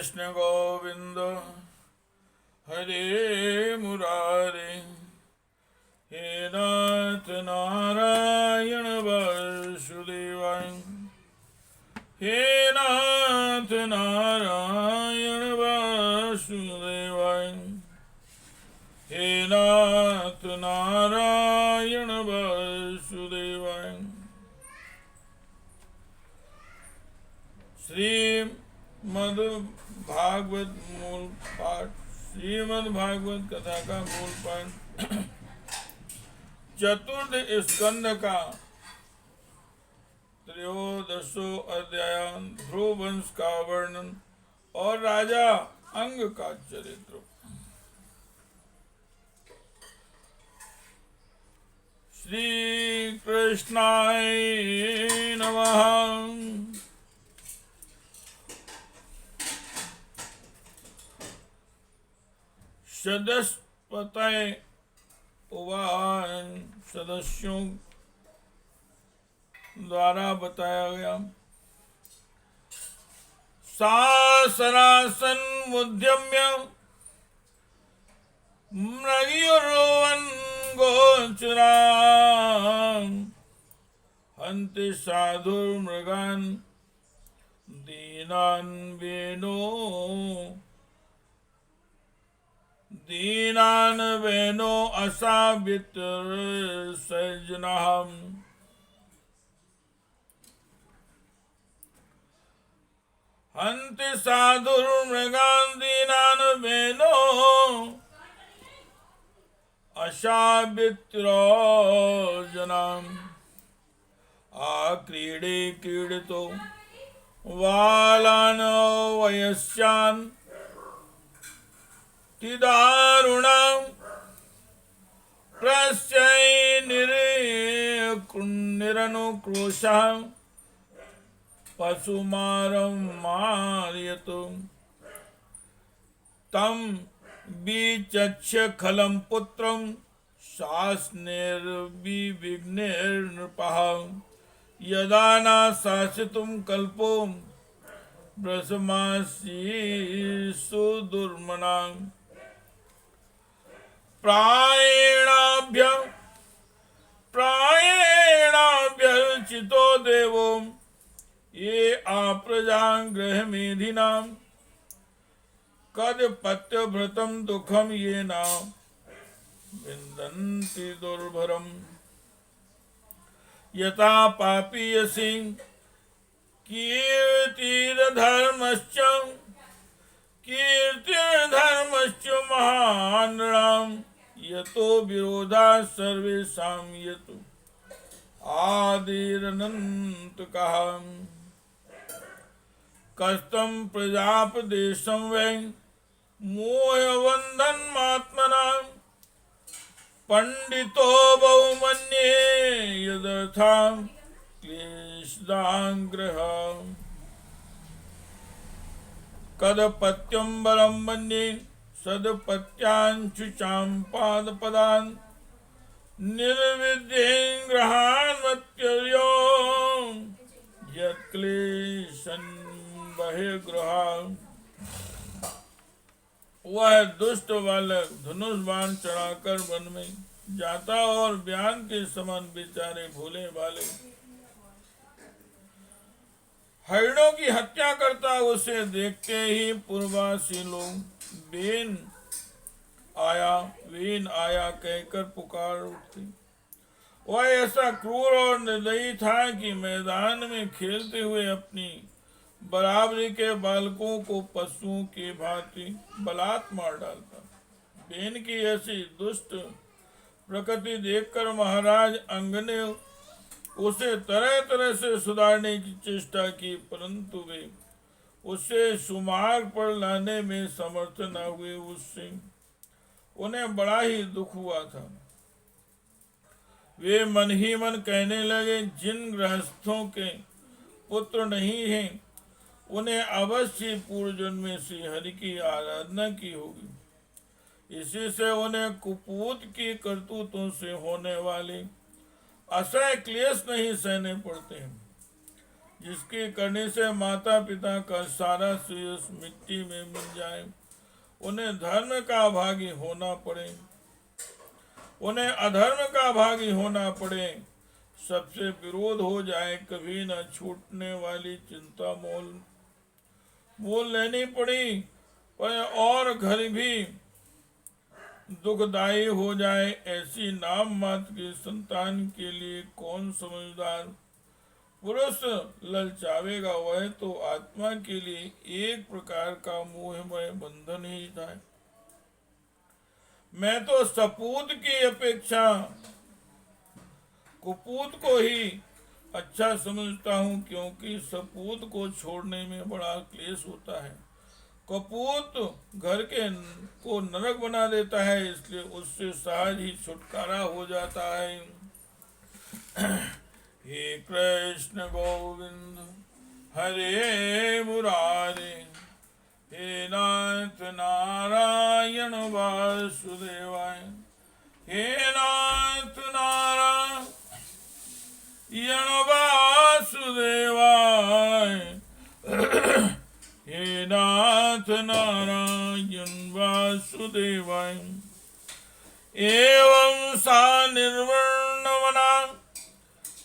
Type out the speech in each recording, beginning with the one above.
कृष्ण गोविंद हरे मुरारे, हे नाथ नारायण वासुदेवाय, हे नाथ नारायण वासुदेवाय, हे नाथ नारायण वासुदेवाय। श्रीमद् भागवत मूल पाठ, श्रीमद् भागवत कथा का मूल पाठ चतुर्थ स्कंद का त्रयोदशो अध्याय, ध्रुव वंश का वर्णन और राजा अंग का चरित्र। श्री कृष्णाय नमः। सदस्यपतये उवाच, सदस्यों द्वारा बताया गया। सासनासन उद्यम्य मृगयुर्वन गोचरा, हन्ति साधुर्मृगान् दीनान् वेनो असावित्रसर्जनः। हन्ति साधुर्मृगान् दीनान् वेनो असावित्रजनाम्। आक्रीडे क्रीडितो बालान् वयस्यान् तिदारुणं प्रस्यै निरनुक्रोशः पशुमारं मारयतु। तं विचक्ष्य खलं पुत्रं शासनैर्विघ्नैर्नृपः। यदा न शासितुं कल्पो ब्रह्मासि दुर्मनाम्। प्रायेणाभ्यर्चितो देवो ये आप्रजां गृहमेधिनां। कदपत्यभृतं दुःखं ये न विन्दन्ति दुर्भरम्। यथा पापीयसि कीर्तिर्धर्मश्च महानृणाम्। यतो विरोधाः सर्वेषां यतो आदिरनन्तकः। कष्टं प्रजापदेशं वै मोहबन्धनमात्मनां। पंडितो बहुमन्ये यदर्थां क्लेशदाग्रहम्। कदपत्यं बलं मन्ये सदपत्याञ्चुचां पादपदान्। निर्विद्येन गृहान्मत्यर्यो यत्क्लेशं बहिर्गृहात्। वह दुष्ट बालक धनुष बाण चढ़ाकर वन में जाता और बयान के समान बेचारे भोले भाले हरिणों की हत्या करता। उसे देखते ही पूर्वासी लोग वेन आया कहकर पुकार उठते। वह ऐसा क्रूर और निर्दयी था कि मैदान में खेलते हुए अपनी बराबरी के बालकों को पशुओं के भांति बलात् मार डालता। बेन की ऐसी दुष्ट प्रकृति देखकर महाराज अंग ने उसे तरह तरह से सुधारने की चेष्टा की, परंतु वे उसे सुमार्ग पर लाने में समर्थ न हुए। उससे उन्हें बड़ा ही दुख हुआ था। वे मन ही मन कहने लगे, जिन गृहस्थों के पुत्र नहीं हैं उन्हें अवश्य पूर्व जन्म में श्री हरि की आराधना की होगी। इसी से उन्हें कुपूत की करतूतों से होने वाले असह्य क्लेश नहीं सहने पड़ते हैं। जिसके करने से माता पिता का सारा श्रेयस मिट्टी में मिल जाए, उन्हें धर्म का भागी होना पड़े, उन्हें अधर्म का भागी होना पड़े, सबसे विरोध हो जाए, कभी न छूटने वाली चिंता मोल लेनी पड़ी, पर और घर भी दुखदायी हो जाए, ऐसी नाम मात्र की संतान के लिए कौन समझदार पुरुष ललचावेगा। वह तो आत्मा के लिए एक प्रकार का मोहमय बंधन ही था। मैं तो सपूत की अपेक्षा कुपूत को ही अच्छा समझता हूँ, क्योंकि सपूत को छोड़ने में बड़ा क्लेश होता है। कपूत घर के को नरक बना देता है, इसलिए उससे सहज ही छुटकारा हो जाता है। हे कृष्ण गोविंद हरे मुरारे, हे नाथ नारायण वासुदेवाय, हे नाथ नारायण वासुदेवाय, हे नाथ नारायण वासुदेवाय। एवं सा निर्वर्णवना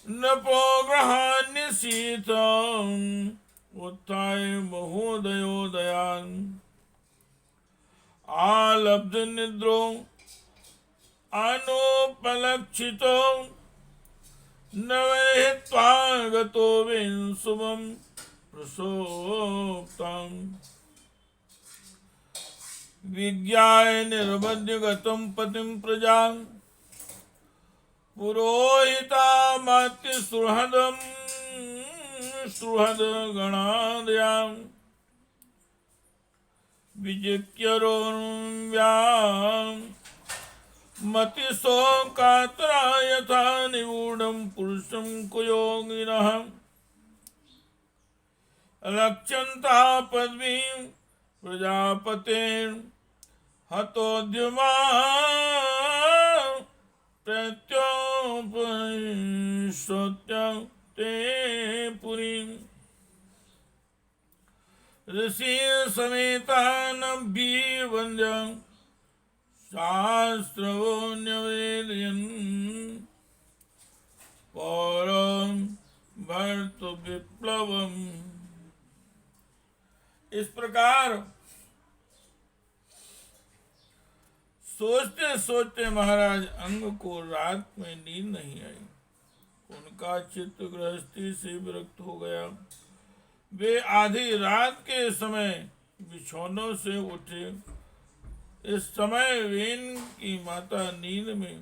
नपो ग्रहान्य शीतम उत्थाय महोदयोदयान, आलब्ध निद्रो अनुपलक्षितो नवहित्वागतो विंशुवं प्रसोक्तम्, विज्ञाय निर्वद्य गतं पतिं प्रजां, पुरोहितामात्य सुहृद गणादयां, विजिक्यरोऽन्व्याम् मतिशोकातरा यथा निगूढं पुरुषं कुयोगिनः, रक्षन्ता पदवीं प्रजापतेर् हतोद्यमा प्रत्योपनिषोत्यं ते पुरीं, ऋषि समेतानभिवन्द्यं शास्त्रो न्यवेदयन्, पौरं भर्तु विप्लवम्। इस प्रकार सोचते सोचते महाराज अंग को रात में नींद नहीं आई। उनका चित्त गृहस्थी से विरक्त हो गया। वे आधी रात के समय बिछौनों से उठे। इस समय वेन की माता नींद में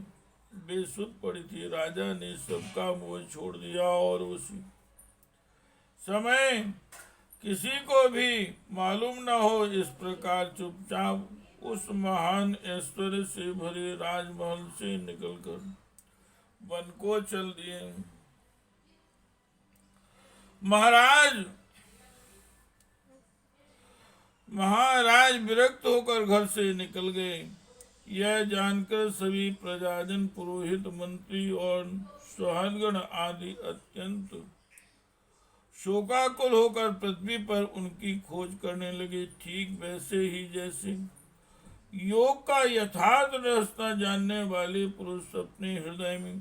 बेसुध पड़ी थी। राजा ने सबका मोह छोड़ दिया और उसी समय किसी को भी मालूम न हो, इस प्रकार चुपचाप उस महान ऐश्वर्य से भरे राजमहल से निकलकर वन को चल दिए। महाराज विरक्त होकर घर से निकल गए। यह जानकर सभी प्रजाजन, पुरोहित, मंत्री और सुहृदगण आदि अत्यंत शोकाकुल होकर पृथ्वी पर उनकी खोज करने लगे। ठीक वैसे ही जैसे योग का यथार्थ रास्ता जानने वाले पुरुष अपने हृदय में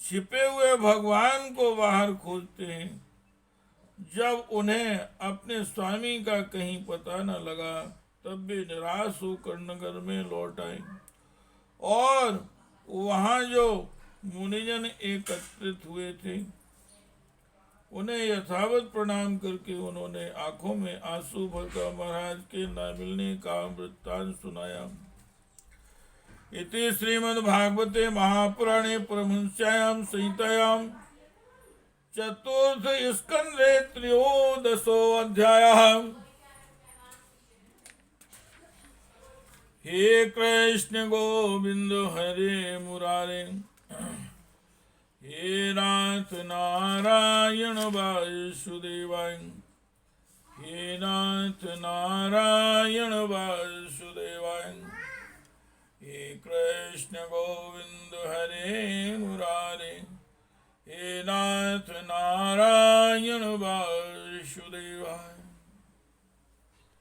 छिपे हुए भगवान को बाहर खोजते हैं। जब उन्हें अपने स्वामी का कहीं पता न लगा, तब वे निराश होकर नगर में लौट आए और वहां जो मुनिजन एकत्रित हुए थे उन्हें यथावत प्रणाम करके उन्होंने आंखों में आंसू भरकर महाराज के न मिलने का वृत्तांत सुनाया। इति श्रीमद्भागवते महापुराणे परमहंस्यां संहितायां चतुर्थ स्कंदे त्रयोदशो अध्यायः। हे कृष्ण गोविंद हरे मुरारे, हे नाथ नारायण वासुदेवाय, हे नाथ नारायण वासुदेवाय, हे कृष्ण गोविंद हरे मुरारे, हे नाथ नारायण वासुदेवाय।